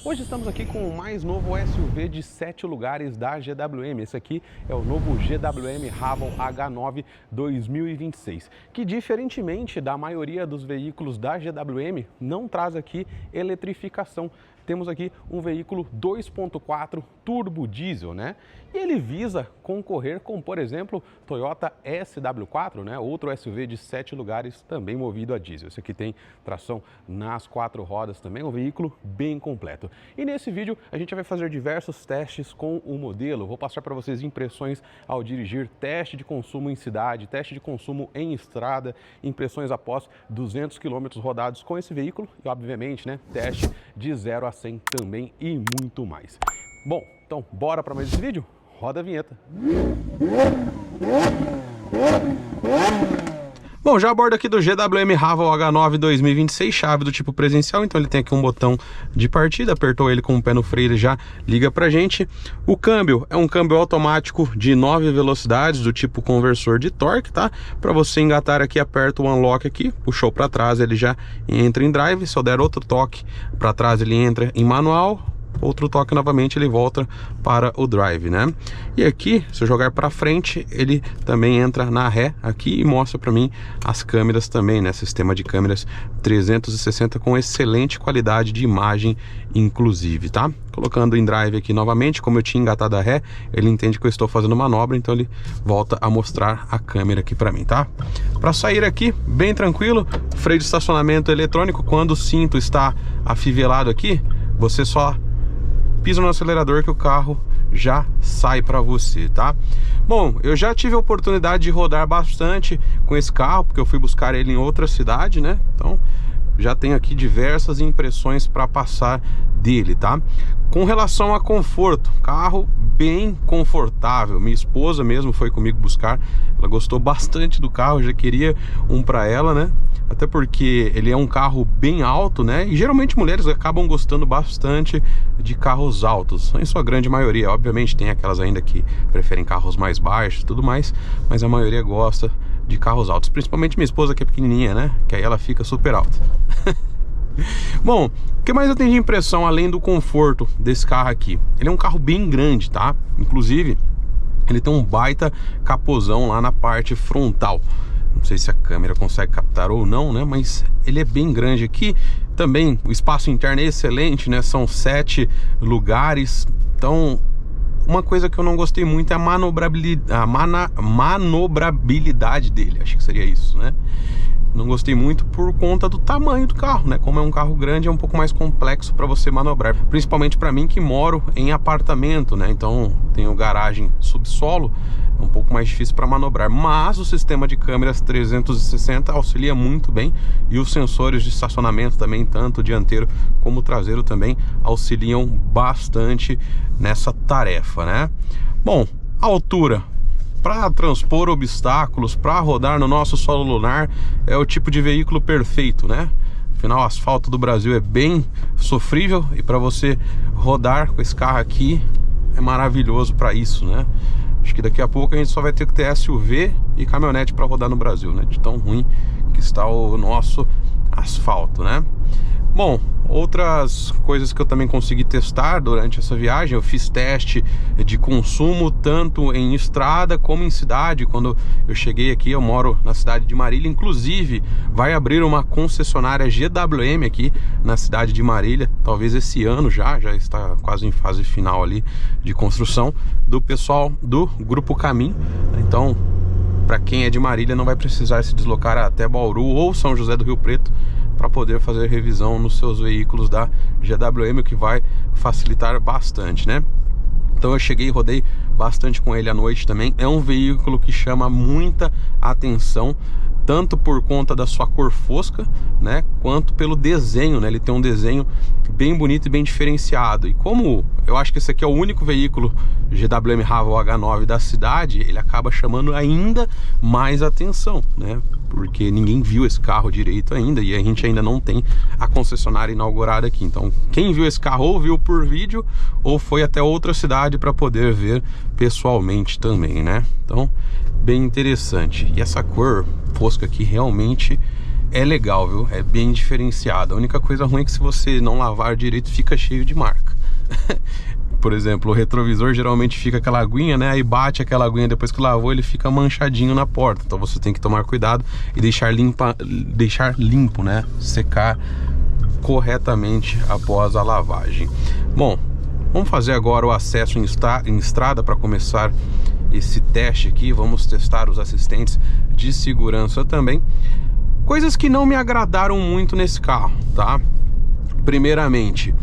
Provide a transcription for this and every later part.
Hoje estamos aqui com o mais novo SUV de 7 lugares da GWM. Esse aqui é o novo GWM Raval H9 2026, que diferentemente da maioria dos veículos da GWM, não traz aqui eletrificação. Temos aqui um veículo 2.4 turbo diesel, né? E ele visa concorrer com, por exemplo, Toyota SW4, né? Outro SUV de 7 lugares também movido a diesel. Esse aqui tem tração nas 4 rodas também, um veículo bem completo. E nesse vídeo a gente vai fazer diversos testes com o modelo. Vou passar para vocês impressões ao dirigir, teste de consumo em cidade, teste de consumo em estrada, impressões após 200 km rodados com esse veículo e, obviamente, né, teste de 0 a 100 também e muito mais. Bom, então bora para mais esse vídeo? Roda a vinheta. Bom, já a bordo aqui do GWM Raval H9 2026, chave do tipo presencial, então ele tem aqui um botão de partida, apertou ele com o pé no freio, ele já liga pra gente. O câmbio é um câmbio automático de 9 velocidades, do tipo conversor de torque, tá? Para você engatar aqui, aperta o unlock aqui, puxou para trás, ele já entra em drive. Se eu der outro toque para trás, ele entra em manual. Outro toque novamente, ele volta para o drive, né? E aqui, se eu jogar para frente, ele também entra na ré aqui e mostra para mim as câmeras também, né? Sistema de câmeras 360 com excelente qualidade de imagem, inclusive, tá? Colocando em drive aqui novamente, como eu tinha engatado a ré, ele entende que eu estou fazendo manobra, então ele volta a mostrar a câmera aqui para mim, tá? Para sair aqui, bem tranquilo, freio de estacionamento eletrônico. Quando o cinto está afivelado aqui, você só pisa no acelerador que o carro já sai para você, tá? Bom, eu já tive a oportunidade de rodar bastante com esse carro, porque eu fui buscar ele em outra cidade, né? Então já tenho aqui diversas impressões para passar dele, tá? Com relação a conforto, carro bem confortável. Minha esposa mesmo foi comigo buscar, ela gostou bastante do carro, já queria um para ela, né? Até porque ele é um carro bem alto, né? E geralmente mulheres acabam gostando bastante de carros altos, em sua grande maioria. Obviamente tem aquelas ainda que preferem carros mais baixos e tudo mais, mas a maioria gosta de carros altos, principalmente minha esposa, que é pequenininha, né? Que aí ela fica super alta. Bom, o que mais eu tenho de impressão além do conforto desse carro aqui? Ele é um carro bem grande, tá? Inclusive, ele tem um baita capozão lá na parte frontal. Não sei se a câmera consegue captar ou não, né? Mas ele é bem grande aqui. Também o espaço interno é excelente, né? São 7 lugares. Então, uma coisa que eu não gostei muito é a manobrabilidade dele. Acho que seria isso, né? Não gostei muito por conta do tamanho do carro, né? Como é um carro grande, é um pouco mais complexo para você manobrar. Principalmente para mim que moro em apartamento, né? Então tenho garagem subsolo, é um pouco mais difícil para manobrar. Mas o sistema de câmeras 360 auxilia muito bem. E os sensores de estacionamento também, tanto o dianteiro como o traseiro, também auxiliam bastante nessa tarefa, né? Bom, a altura para transpor obstáculos, para rodar no nosso solo lunar, é o tipo de veículo perfeito, né? Afinal, o asfalto do Brasil é bem sofrível e para você rodar com esse carro aqui é maravilhoso para isso, né? Acho que daqui a pouco a gente só vai ter que ter SUV e caminhonete para rodar no Brasil, né? De tão ruim que está o nosso asfalto, né? Bom, outras coisas que eu também consegui testar durante essa viagem, eu fiz teste de consumo tanto em estrada como em cidade. Quando eu cheguei aqui, eu moro na cidade de Marília, inclusive vai abrir uma concessionária GWM aqui na cidade de Marília, talvez esse ano já está quase em fase final ali de construção, do pessoal do Grupo Caminho. Então, para quem é de Marília, não vai precisar se deslocar até Bauru ou São José do Rio Preto para poder fazer revisão nos seus veículos da GWM, o que vai facilitar bastante, né? Então eu cheguei e rodei bastante com ele à noite também. É um veículo que chama muita atenção, tanto por conta da sua cor fosca, né, quanto pelo desenho, né? Ele tem um desenho bem bonito e bem diferenciado. E como eu acho que esse aqui é o único veículo GWM Raval H9 da cidade, ele acaba chamando ainda mais atenção, né? Porque ninguém viu esse carro direito ainda e a gente ainda não tem a concessionária inaugurada aqui. Então, quem viu esse carro ou viu por vídeo ou foi até outra cidade para poder ver pessoalmente também, né? Então, bem interessante. E essa cor fosca aqui realmente é legal, viu? É bem diferenciado. A única coisa ruim é que se você não lavar direito, fica cheio de marca. Por exemplo, o retrovisor geralmente fica aquela aguinha, né? Aí bate aquela aguinha, depois que lavou, ele fica manchadinho na porta. Então você tem que tomar cuidado e deixar limpo, né? Secar corretamente após a lavagem. Bom, vamos fazer agora o acesso em estrada para começar esse teste aqui. Vamos testar os assistentes de segurança também. Coisas que não me agradaram muito nesse carro, tá? Primeiramente,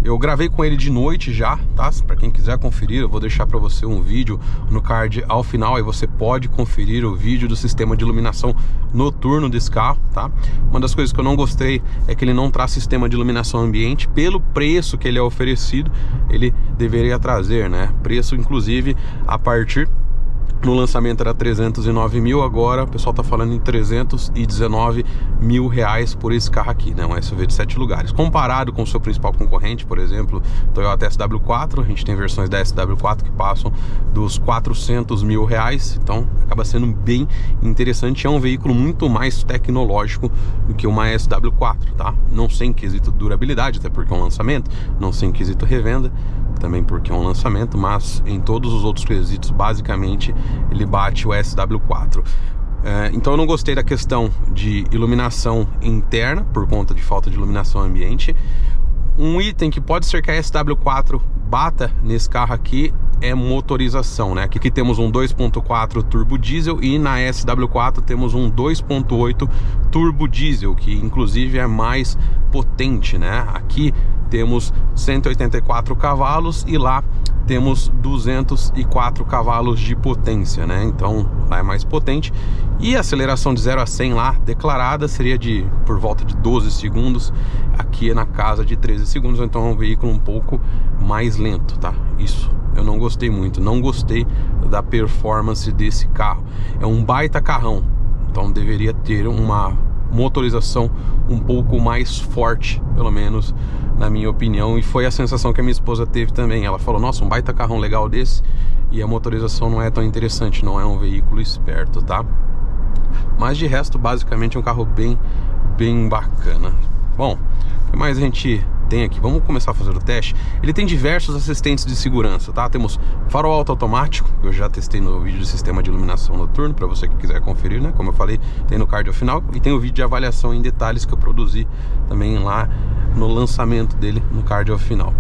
eu gravei com ele de noite já, tá? Para quem quiser conferir, eu vou deixar para você um vídeo no card ao final, aí você pode conferir o vídeo do sistema de iluminação noturno desse carro, tá? Uma das coisas que eu não gostei é que ele não traz sistema de iluminação ambiente. Pelo preço que ele é oferecido, ele deveria trazer, né? Preço, inclusive, a partir... No lançamento era 309 mil, agora o pessoal tá falando em 319 mil reais por esse carro aqui, né? Um SUV de 7 lugares. Comparado com o seu principal concorrente, por exemplo, Toyota SW4, a gente tem versões da SW4 que passam dos 400 mil reais, então acaba sendo bem interessante. É um veículo muito mais tecnológico do que uma SW4, tá? Não sei em quesito durabilidade, até porque é um lançamento, não sei em quesito revenda, também porque é um lançamento, mas em todos os outros quesitos, basicamente, ele bate o SW4. Então eu não gostei da questão de iluminação interna, por conta de falta de iluminação ambiente. Um item que pode ser que a SW4 bata nesse carro aqui é motorização, né? Aqui temos um 2.4 turbo diesel e na SW4 temos um 2.8 turbo diesel, que inclusive é mais potente, né? Aqui temos 184 cavalos e lá temos 204 cavalos de potência, né? Então lá é mais potente. E a aceleração de 0 a 100 lá declarada seria de por volta de 12 segundos. Aqui é na casa de 13 segundos, então é um veículo um pouco mais lento, tá? Isso eu não gostei muito, não gostei da performance desse carro. É um baita carrão, então deveria ter uma motorização um pouco mais forte, pelo menos na minha opinião, e foi a sensação que a minha esposa teve também. Ela falou, nossa, um baita carrão legal desse e a motorização não é tão interessante, não é um veículo esperto, tá? Mas de resto, basicamente é um carro bem bacana. Bom, o que mais a gente tem aqui? Vamos começar a fazer o teste. Ele tem diversos assistentes de segurança, tá? Temos farol alto automático, que eu já testei no vídeo do sistema de iluminação noturno, para você que quiser conferir, né? Como eu falei, tem no card ao final. E tem o vídeo de avaliação em detalhes que eu produzi também lá no lançamento dele, no card ao final.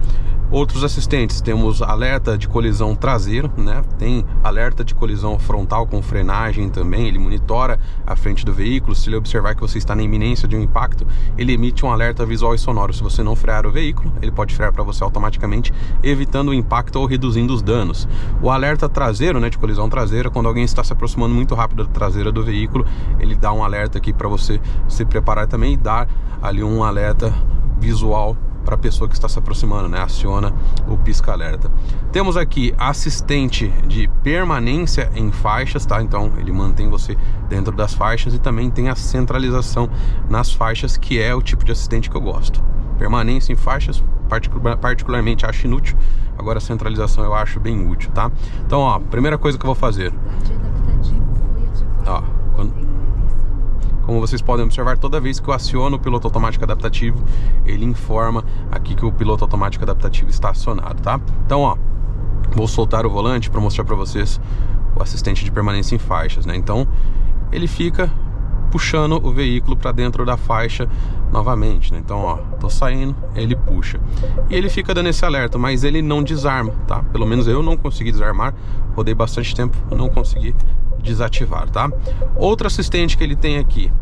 Outros assistentes, temos alerta de colisão traseiro, né? Tem alerta de colisão frontal com frenagem também. Ele monitora a frente do veículo. Se ele observar que você está na iminência de um impacto, ele emite um alerta visual e sonoro. Se você não frear o veículo, ele pode frear para você automaticamente, evitando o impacto ou reduzindo os danos. O alerta traseiro, né, de colisão traseira, quando alguém está se aproximando muito rápido da traseira do veículo, ele dá um alerta aqui para você se preparar também e dar ali um alerta visual para a pessoa que está se aproximando, né? Aciona o pisca-alerta. Temos aqui assistente de permanência em faixas, tá? Então ele mantém você dentro das faixas, e também tem a centralização nas faixas, que é o tipo de assistente que eu gosto. Permanência em faixas, particularmente acho inútil. Agora a centralização eu acho bem útil, tá? Então, ó, primeira coisa que eu vou fazer, ó, como vocês podem observar, toda vez que eu aciono o piloto automático adaptativo, ele informa aqui que o piloto automático adaptativo está acionado, tá? Então, ó, vou soltar o volante para mostrar para vocês o assistente de permanência em faixas, né? Então, ele fica puxando o veículo para dentro da faixa novamente, né? Então, ó, tô saindo, ele puxa. E ele fica dando esse alerta, mas ele não desarma, tá? Pelo menos eu não consegui desarmar, rodei bastante tempo, não consegui desativar, tá? Outro assistente que ele tem aqui,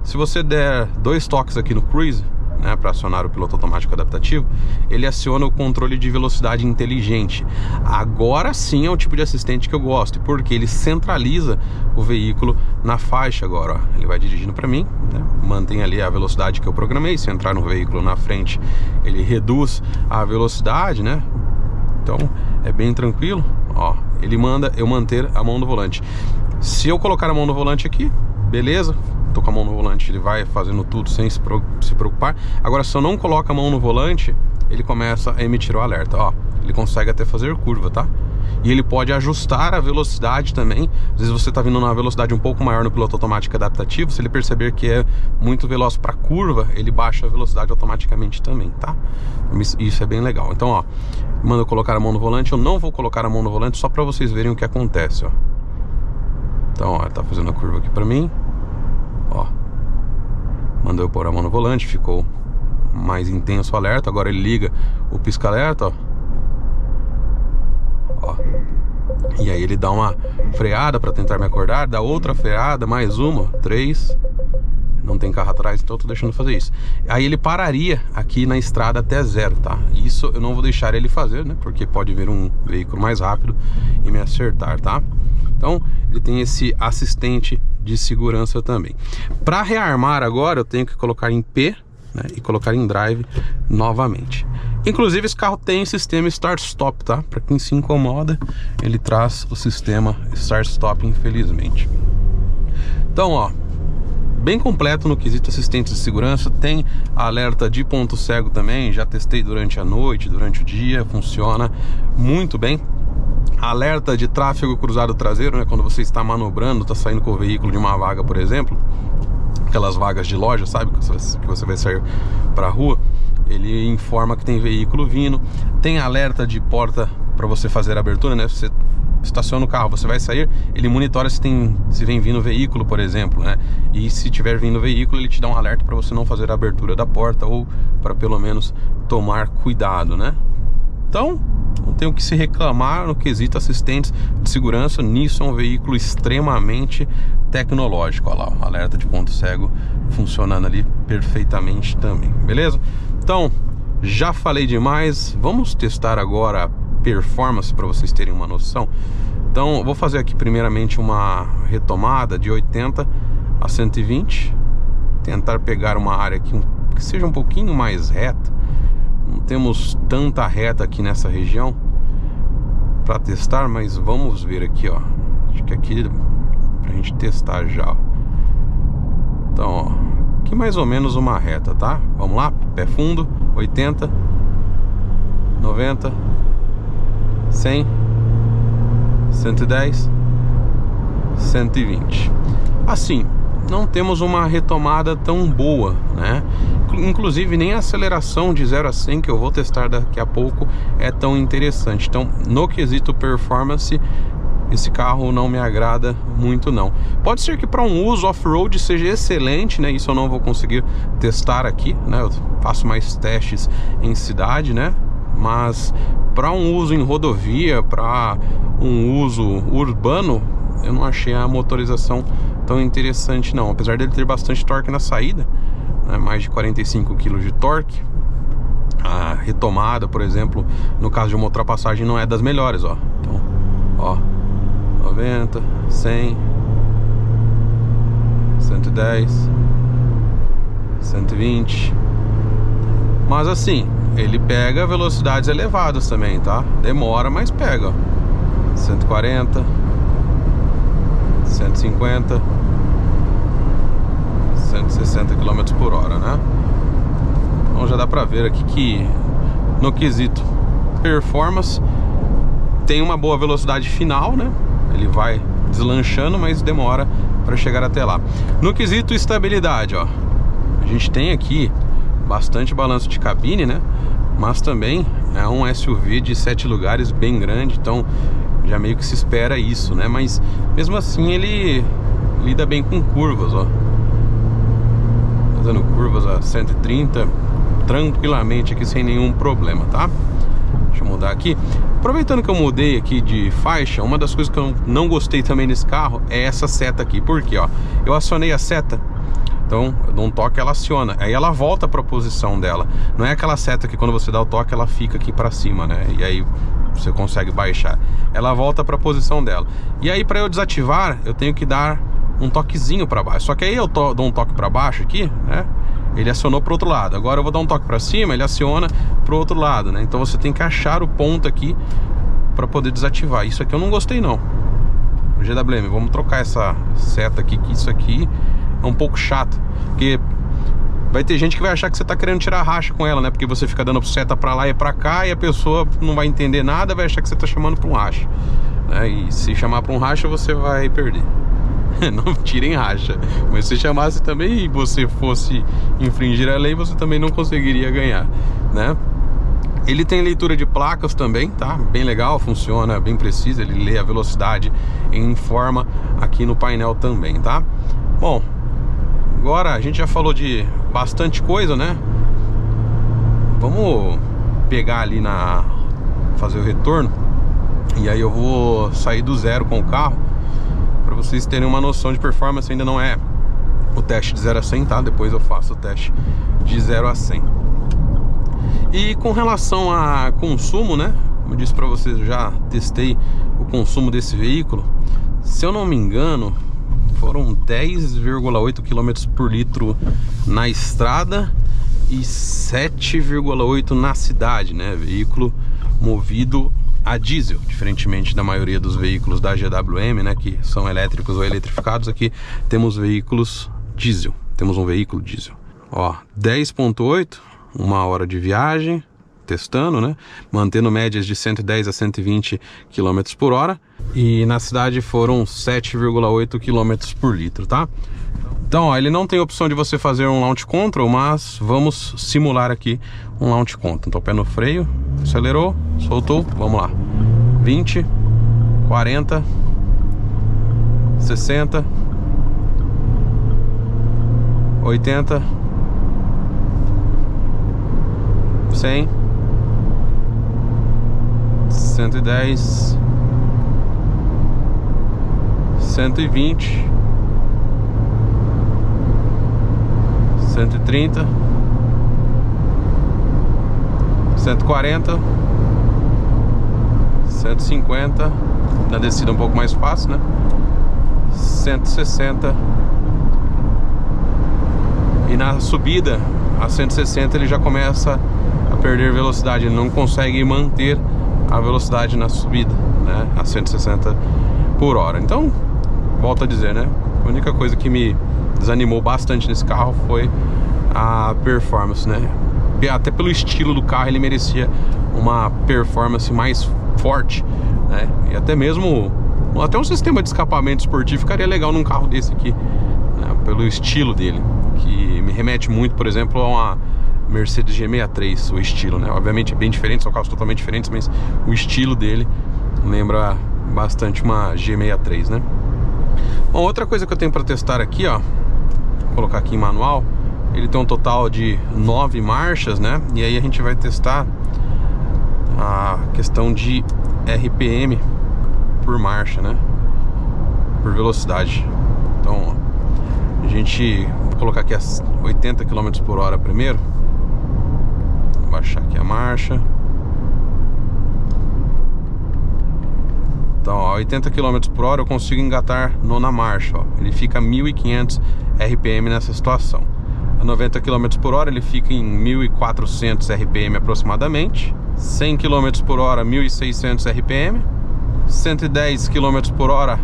se você der 2 toques aqui no cruise, né, para acionar o piloto automático adaptativo, ele aciona o controle de velocidade inteligente. Agora sim é o tipo de assistente que eu gosto, porque ele centraliza o veículo na faixa. Agora, ó, ele vai dirigindo para mim, né, mantém ali a velocidade que eu programei. Se entrar no veículo na frente, ele reduz a velocidade, né? Então é bem tranquilo. Ó, ele manda eu manter a mão no volante. Se eu colocar a mão no volante aqui, beleza, tô com a mão no volante, ele vai fazendo tudo sem se preocupar. Agora, se eu não coloco a mão no volante, ele começa a emitir o alerta. Ó, Ele consegue até fazer curva, tá? E ele pode ajustar a velocidade também. Às vezes você está vindo numa velocidade um pouco maior no piloto automático adaptativo. Se ele perceber que é muito veloz para curva, ele baixa a velocidade automaticamente também, tá? Isso é bem legal. Então, ó, manda eu colocar a mão no volante. Eu não vou colocar a mão no volante só para vocês verem o que acontece, ó. Então, ó, tá fazendo a curva aqui para mim. Ó, mandou eu pôr a mão no volante, ficou mais intenso o alerta. Agora ele liga o pisca-alerta, ó. Ó. E aí ele dá uma freada para tentar me acordar, dá outra freada, mais uma, 3. Não tem carro atrás, então eu tô deixando fazer isso. Aí ele pararia aqui na estrada até 0, tá? Isso eu não vou deixar ele fazer, né? Porque pode vir um veículo mais rápido e me acertar, tá? Então ele tem esse assistente de segurança também. Para rearmar agora eu tenho que colocar em P, né, e colocar em drive novamente. Inclusive esse carro tem sistema start-stop, tá? Para quem se incomoda, ele traz o sistema start-stop, infelizmente. Então, ó, bem completo no quesito assistente de segurança. Tem alerta de ponto cego também, já testei durante a noite, durante o dia, funciona muito bem. Alerta de tráfego cruzado traseiro, né? Quando você está manobrando, está saindo com o veículo de uma vaga, por exemplo, aquelas vagas de loja, sabe? Que você vai sair para a rua, ele informa que tem veículo vindo. Tem alerta de porta para você fazer a abertura, né? Você estaciona o carro, você vai sair, ele monitora se vem vindo veículo, por exemplo, né? E se tiver vindo veículo, ele te dá um alerta para você não fazer a abertura da porta, ou para pelo menos tomar cuidado, né? Então, não tem o que se reclamar no quesito assistentes de segurança. Nisso é um veículo extremamente tecnológico. Olha lá, o alerta de ponto cego funcionando ali perfeitamente também, beleza? Então, já falei demais. Vamos testar agora a performance para vocês terem uma noção. Então, vou fazer aqui primeiramente uma retomada de 80 a 120. Tentar pegar uma área aqui que seja um pouquinho mais reta. Não temos tanta reta aqui nessa região para testar, mas vamos ver aqui, ó. Acho que aqui pra gente testar já, ó. Então, ó, aqui mais ou menos uma reta, tá? Vamos lá, pé fundo, 80, 90, 100, 110, 120. Assim, não temos uma retomada tão boa, né? Inclusive nem a aceleração de 0 a 100 que eu vou testar daqui a pouco é tão interessante. Então, no quesito performance, esse carro não me agrada muito não. Pode ser que para um uso off-road seja excelente, né? Isso eu não vou conseguir testar aqui, né? Eu faço mais testes em cidade, né? Mas para um uso em rodovia, para um uso urbano, eu não achei a motorização tão interessante não. Apesar dele ter bastante torque na saída, né, mais de 45 kg de torque, a retomada, por exemplo, no caso de uma ultrapassagem, não é das melhores, ó. Então, ó, 90, 100, 110, 120. Mas assim, ele pega velocidades elevadas também, tá? Demora, mas pega, ó. 140, 150, 160 km por hora, né? Então já dá pra ver aqui que no quesito performance tem uma boa velocidade final, né? Ele vai deslanchando, mas demora para chegar até lá. No quesito estabilidade, ó, a gente tem aqui bastante balanço de cabine, né? Mas também é um SUV de 7 lugares bem grande, então já meio que se espera isso, né? Mas mesmo assim ele lida bem com curvas, ó. Fazendo curvas a 130 tranquilamente aqui sem nenhum problema, tá? Deixa eu mudar aqui. Aproveitando que eu mudei aqui de faixa, uma das coisas que eu não gostei também nesse carro é essa seta aqui. Por quê, ó? Eu acionei a seta, então eu dou um toque, ela aciona, aí ela volta para a posição dela. Não é aquela seta que quando você dá o toque ela fica aqui para cima, né? E aí você consegue baixar. Ela volta para a posição dela. E aí para eu desativar, eu tenho que dar um toquezinho para baixo. Só que aí eu dou um toque para baixo aqui, né? Ele acionou para o outro lado. Agora eu vou dar um toque para cima, ele aciona para o outro lado, né? Então você tem que achar o ponto aqui para poder desativar. Isso aqui eu não gostei não. GWM, vamos trocar essa seta aqui, que isso aqui é um pouco chato, porque vai ter gente que vai achar que você tá querendo tirar racha com ela, né? Porque você fica dando seta pra lá e pra cá e a pessoa não vai entender nada, vai achar que você tá chamando pra um racha, né? E se chamar pra um racha, você vai perder. Não tirem racha. Mas se chamasse também e você fosse infringir a lei, você também não conseguiria ganhar, né? Ele tem leitura de placas também, tá? Bem legal, funciona bem preciso. Ele lê a velocidade e informa aqui no painel também, tá? Bom, agora a gente já falou de bastante coisa, né? Vamos pegar ali fazer o retorno. E aí eu vou sair do zero com o carro, para vocês terem uma noção de performance. Ainda não é o teste de 0 a 100, tá? Depois eu faço o teste de 0 a 100. E com relação a consumo, né? Como eu disse para vocês, eu já testei o consumo desse veículo. Se eu não me engano, foram 10,8 km por litro na estrada e 7,8 na cidade, né? Veículo movido a diesel, diferentemente da maioria dos veículos da GWM, né? Que são elétricos ou eletrificados. Aqui temos veículos diesel. Temos um veículo diesel. Ó, 10,8, 1 hora de viagem, testando, né? Mantendo médias de 110 a 120 km por hora. E na cidade foram 7,8 km por litro, tá? Então, ó, ele não tem opção de você fazer um launch control, mas vamos simular aqui um launch control. Então, pé no freio, acelerou, soltou, vamos lá. 20, 40, 60, 80, 100, 110, 120, 130, 140, 150, na descida um pouco mais fácil, né? 160, e na subida a 160 ele já começa a perder velocidade, ele não consegue manter a velocidade na subida, né? A 160 por hora. Então, volto a dizer, né? A única coisa que me desanimou bastante nesse carro foi a performance, né? Até pelo estilo do carro ele merecia uma performance mais forte, né? E até mesmo um sistema de escapamento esportivo ficaria legal num carro desse aqui, né? Pelo estilo dele, que me remete muito, por exemplo, a uma Mercedes G63, o estilo, né? Obviamente é bem diferente, são carros totalmente diferentes, mas o estilo dele lembra bastante uma G63, né? Bom, outra coisa que eu tenho para testar aqui, ó, vou colocar aqui em manual. Ele tem um total de 9 marchas, né? E aí a gente vai testar a questão de RPM por marcha, né? Por velocidade. Então, ó, a gente vou colocar aqui as 80 km por hora primeiro. Vou baixar aqui a marcha. Então, ó, 80 km por hora eu consigo engatar nona marcha, ó. Ele fica a 1.500 RPM nessa situação. A 90 km por hora ele fica em 1.400 RPM aproximadamente. 100 km por hora, 1.600 RPM. 110 km por hora,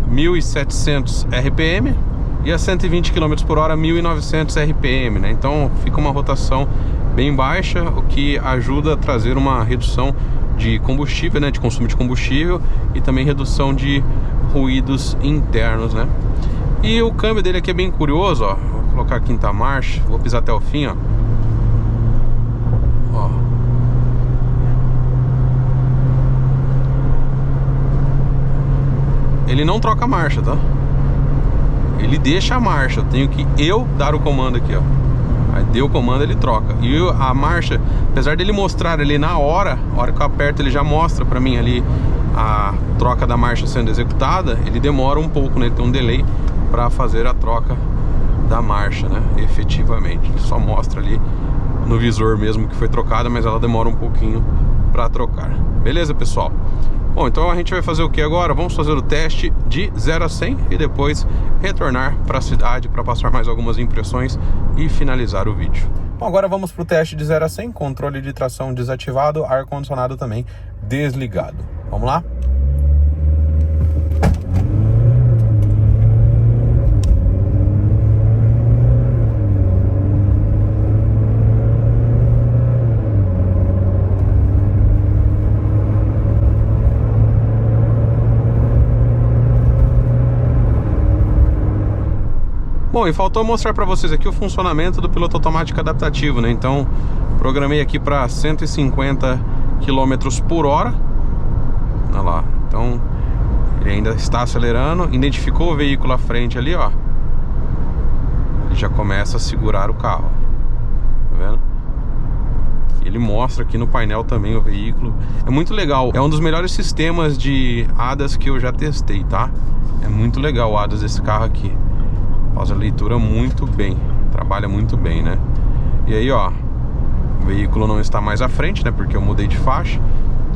1.700 RPM. E a 120 km por hora, 1.900 RPM, né? Então fica uma rotação bem baixa, o que ajuda a trazer uma redução de combustível, né? De consumo de combustível e também redução de ruídos internos, né? E o câmbio dele aqui é bem curioso, ó. Vou colocar a quinta marcha, vou pisar até o fim, ó. Ó. Ele não troca a marcha, tá? Ele deixa a marcha, eu tenho que dar o comando aqui, ó. Aí deu o comando, ele troca. E a marcha, apesar dele mostrar ali na hora, a hora que eu aperto ele já mostra pra mim ali a troca da marcha sendo executada. Ele demora um pouco, né? Ele tem um delay para fazer a troca da marcha, né? Efetivamente, ele só mostra ali no visor mesmo que foi trocada, mas ela demora um pouquinho para trocar. Beleza, pessoal? Bom, então a gente vai fazer o que agora? Vamos fazer o teste de 0 a 100 e depois retornar para a cidade para passar mais algumas impressões e finalizar o vídeo. Bom, agora vamos para o teste de 0 a 100, controle de tração desativado, ar-condicionado também desligado. Vamos lá? Bom, e faltou mostrar para vocês aqui o funcionamento do piloto automático adaptativo, né? Então, programei aqui para 150 km por hora. Olha lá. Então, ele ainda está acelerando. Identificou o veículo à frente ali, ó. Ele já começa a segurar o carro. Tá vendo? Ele mostra aqui no painel também o veículo. É muito legal. É um dos melhores sistemas de ADAS que eu já testei, tá? É muito legal o ADAS desse carro aqui. Faz a leitura muito bem. Trabalha muito bem, né? E aí, ó, o veículo não está mais à frente, né? Porque eu mudei de faixa.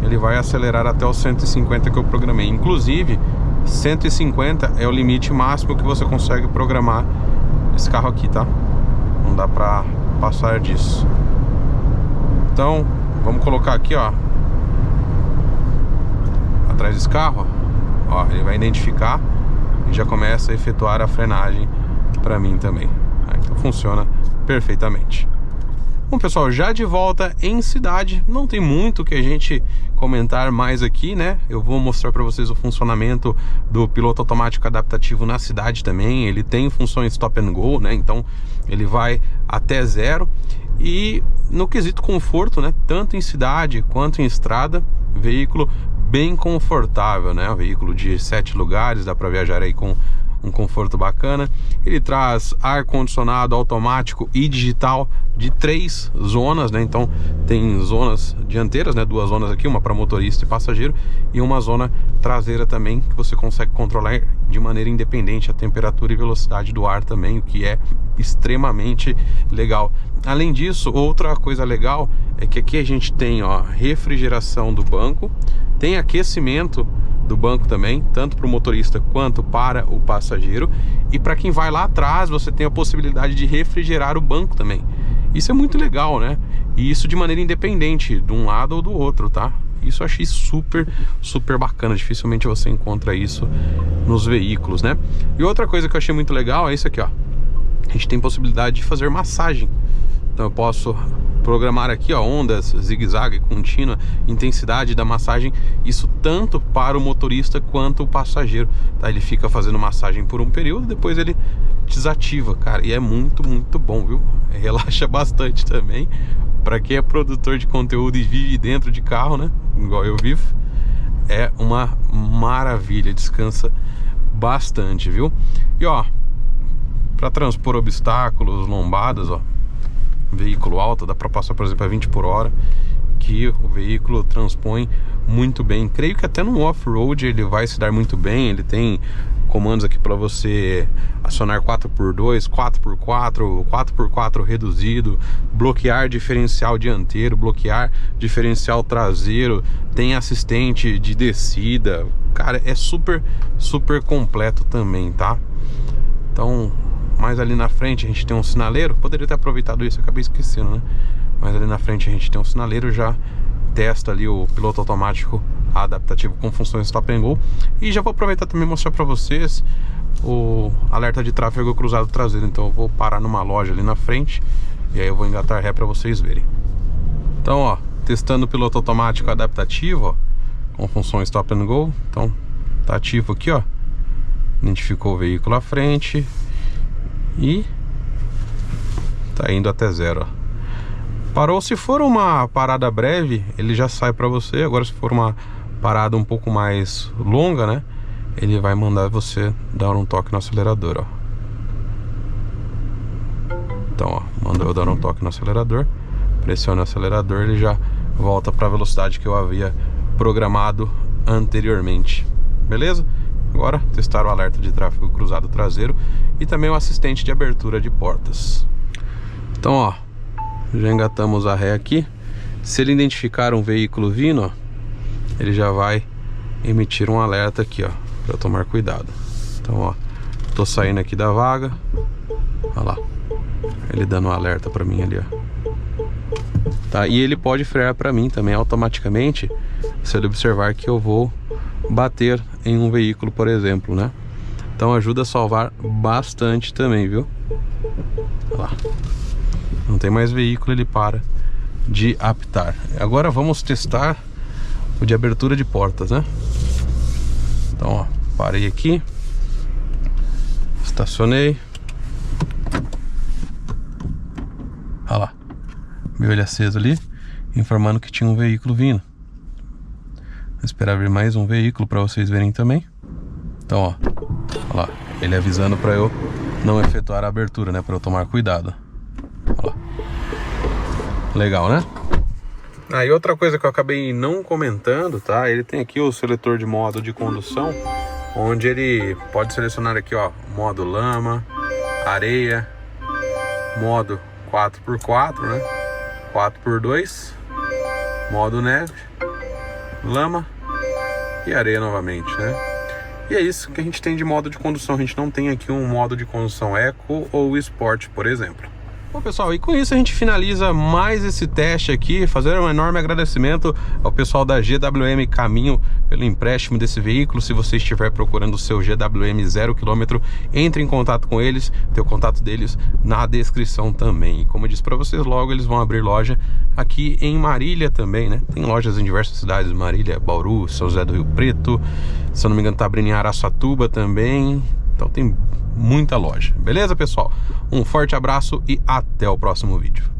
Ele vai acelerar até os 150 que eu programei. Inclusive, 150 é o limite máximo que você consegue programar esse carro aqui, tá? Não dá pra passar disso. Então, vamos colocar aqui, ó, atrás desse carro, ó, ele vai identificar e já começa a efetuar a frenagem para mim também. Então funciona perfeitamente. Bom, pessoal, já de volta em cidade, não tem muito que a gente comentar mais aqui, né? Eu vou mostrar para vocês o funcionamento do piloto automático adaptativo na cidade também. Ele tem funções stop and go, né? Então ele vai até 0. E no quesito conforto, né? Tanto em cidade quanto em estrada, veículo bem confortável, né? Um veículo de 7 lugares, dá para viajar aí com um conforto bacana. Ele traz ar-condicionado automático e digital de 3 zonas, né? Então tem zonas dianteiras, né? 2 zonas aqui, uma para motorista e passageiro, e uma zona traseira também, que você consegue controlar de maneira independente a temperatura e velocidade do ar também, o que é extremamente legal. Além disso, outra coisa legal é que aqui a gente tem, ó, refrigeração do banco, tem aquecimento do banco também, tanto para o motorista quanto para o passageiro. E para quem vai lá atrás, você tem a possibilidade de refrigerar o banco também. Isso é muito legal, né? E isso de maneira independente, de um lado ou do outro, tá? Isso eu achei super, super bacana. Dificilmente você encontra isso nos veículos, né? E outra coisa que eu achei muito legal é isso aqui, ó. A gente tem possibilidade de fazer massagem. Então eu posso programar aqui, ó, ondas, zigue-zague, contínua, intensidade da massagem. Isso tanto para o motorista quanto o passageiro, tá? Ele fica fazendo massagem por um período, depois ele desativa, cara. E é muito, muito bom, viu? Relaxa bastante também. Para quem é produtor de conteúdo e vive dentro de carro, né? Igual eu vivo, é uma maravilha. Descansa bastante, viu? E ó, para transpor obstáculos, lombadas, ó, veículo alto, dá para passar, por exemplo, a 20 por hora, que o veículo transpõe muito bem. Creio que até no off-road ele vai se dar muito bem. Ele tem comandos aqui para você acionar 4x2, 4x4, 4x4 reduzido, bloquear diferencial dianteiro, bloquear diferencial traseiro, tem assistente de descida. Cara, é super, super completo também, tá? Então, mais ali na frente a gente tem um sinaleiro. Poderia ter aproveitado isso, acabei esquecendo, né? Mas ali na frente a gente tem um sinaleiro. Já testa ali o piloto automático adaptativo com funções stop and go. E já vou aproveitar também e mostrar para vocês o alerta de tráfego cruzado traseiro. Então eu vou parar numa loja ali na frente e aí eu vou engatar ré para vocês verem. Então, ó, testando o piloto automático adaptativo, ó, com funções stop and go. Então tá ativo aqui, ó. Identificou o veículo à frente e tá indo até 0, ó. Parou. Se for uma parada breve, ele já sai para você. Agora, se for uma parada um pouco mais longa, né, ele vai mandar você dar um toque no acelerador, ó. Então, ó, mandou eu dar um toque no acelerador. Pressione o acelerador, ele já volta para a velocidade que eu havia programado anteriormente. Beleza? Agora, testar o alerta de tráfego cruzado traseiro e também o assistente de abertura de portas. Então, ó, já engatamos a ré aqui. Se ele identificar um veículo vindo, ó, ele já vai emitir um alerta aqui, ó, para tomar cuidado. Então, ó, tô saindo aqui da vaga. Olha lá, ele dando um alerta para mim ali, ó. Tá? E ele pode frear para mim também automaticamente, se ele observar que eu vou bater em um veículo, por exemplo, né? Então ajuda a salvar bastante também, viu? Olha lá. Não tem mais veículo, ele para de apitar. Agora vamos testar o de abertura de portas, né? Então, ó, parei aqui, estacionei, Viu ele aceso ali, informando que tinha um veículo vindo. Vou esperar vir mais um veículo para vocês verem também. Então, ó, olha lá, ele avisando para eu não efetuar a abertura, né, para eu tomar cuidado. Olha lá. Legal, né? E outra coisa que eu acabei não comentando, tá? Ele tem aqui o seletor de modo de condução, onde ele pode selecionar aqui, ó, modo lama, areia, modo 4x4, né? 4x2, modo neve, lama e areia novamente, né? E é isso que a gente tem de modo de condução. A gente não tem aqui um modo de condução Eco ou Sport, por exemplo. Bom, pessoal, e com isso a gente finaliza mais esse teste aqui. Fazer um enorme agradecimento ao pessoal da GWM Caminho pelo empréstimo desse veículo. Se você estiver procurando o seu GWM 0 km, entre em contato com eles. Tem o contato deles na descrição também. E como eu disse para vocês, logo eles vão abrir loja aqui em Marília também, né? Tem lojas em diversas cidades, Marília, Bauru, São José do Rio Preto. Se eu não me engano, tá abrindo em Araçatuba também. Então tem muita loja. Beleza, pessoal? Um forte abraço e até o próximo vídeo.